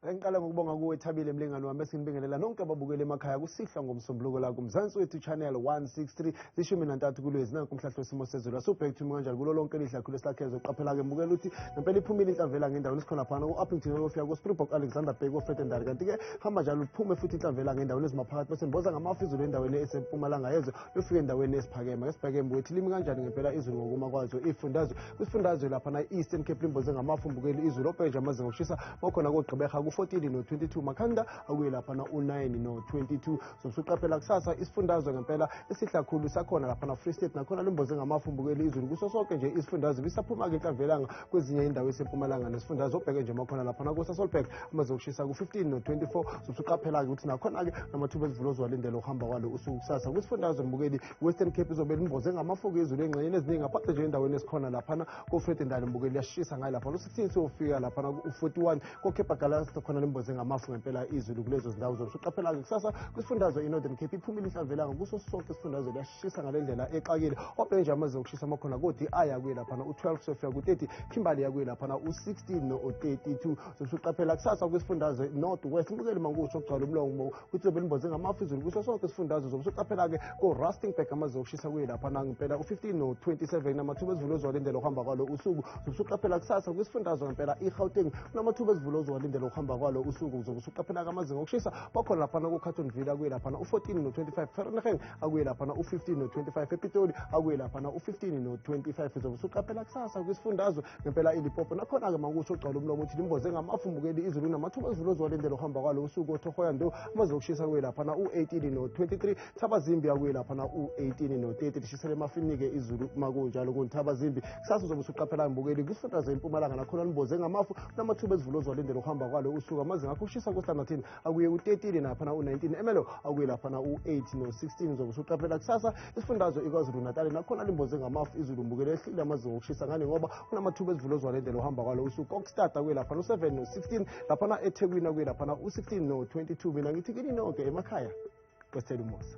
Ngiqala ngokubonga kuwe Thabile Mlengane wami esinibingelela nonke ababukele emakhaya kusihla ngomsombuluko la kumzansi wethu channel 163 zishumi nantathu kulwezi nanku Umhlahlo Wesimo Sezulu asubhek to kanjani kulo lonke elidla khulu esilakhezo qaphela ke mbukela uthi ngempela iphumile inhlavela ngendawo esikhona phana uUppington ofika kuSpringbok Alexander Bheki ofredendari kanti ke hamba njalo uphume futhi inhlavela ngendawo ezimaphakathi bese mboza ngamafu izulu endaweni esempumalanga yezwe ufike endaweni esiphakeme esibheke mbuthi limi kanjani ngempela izulu ngokuma kwazo ifundazwe kwisifundazwe lapha na Eastern Cape limboze ngamafu mbukeli izulu ophenja amazinga okushisa bakhona koGqeberha ku14 no22 Makhanda akuye lapha na u9 no22 sosuqaphela kusasa isifundazwe ngempela esihla khulu sakhona lapha na Free State nakhona limboze ngamafu mbukeli izulu kuso sonke nje isifundazwe bisaphuma ke inhlavelanga kwezinye indawo esempumalanga nesifundazwe obheke nje makhona lapha na kuSasolburg amazinga okushisa ku15 no24 sosuqaphela ke ukuthi nakhona ke namathuba ezivulozwa lindele uhamba kwalo usuku kusasa kwisifundazwe mbukeli Western Cape izobe limboze ngamafu izulu engxenye eziningi aphathe nje endaweni esikhona lapha na kofredendari mbukeli yashisa ngayo lapha no16 sofika lapha na u41 koKepa Galasta khona limboze ngamafu ngempela izulu kulezo zindawo zosuqaphela kusasa kwisifundazwe iNorthern Cape iphumile inhlavelanga kuso sonke isifundazwe liyashisa ngalendlela exakile obhenje amazinga okushisa makhona kodi aya kuye lapha na u12 sofika ku30 Kimberley yakuye lapha na u16 no32 zosuqaphela kusasa kwisifundazwe North West mbukeli mankusho ogcwala umlongo ukuthi zobe limboze ngamafu izulu kuso sonke isifundazwe zosuqaphela ke ko Rustenburg amazinga okushisa kuye lapha na ngempela u15 no27 namathuba ezivulozwa lendlela uhamba kwalo usuku zosuqaphela kusasa kwisifundazwe ngempela iGauteng namathuba ezivulozwa lindele ukuhamba kwalo usuku zokusuqaphela amazinga okushisa bakhona lapha na kuCartonville akuye lapha na u14 no25 Vereeniging akuye lapha na u15 no25 ePitoli akuye lapha na u15 no25 zokusuqaphela kusasa kwisifundazwe ngempela iLimpopo nakhona ke mankusho ogcwala umlomo uthi limboze ngamafu mbukeli izulu namathuba ezivulozwa lindele ukuhamba kwalo usuku oThohoyando amazinga okushisa kuye lapha na u18 no23 Thabazimbi akuye lapha na u18 no30 lishisele emafinike izulu makunjalo kuNthabazimbi kusasa zokusuqaphela mbukeli kwisifundazwe eMpumalanga nakhona limboze ngamafu namathuba ezivulozwa lindele ukuhamba kwalo usuku amazinga akushisa kuStanderton akuye u13 lapha na u19 Emelo akuye lapha na u8 no16 zokusuqaphela kusasa isifundazwe iKwaZulu Natal nakhona limboze ngamafu izulu mbukeli ehlile amazinga okushisa ngani ngoba kunamathuba ezivulozwa lendlela uhamba kwalo usuku Kokstad akuye lapha no7 no16 lapha na eThekwini akuye lapha na u16 no22 mina ngithi kini nonke emakhaya kwesithela umusa.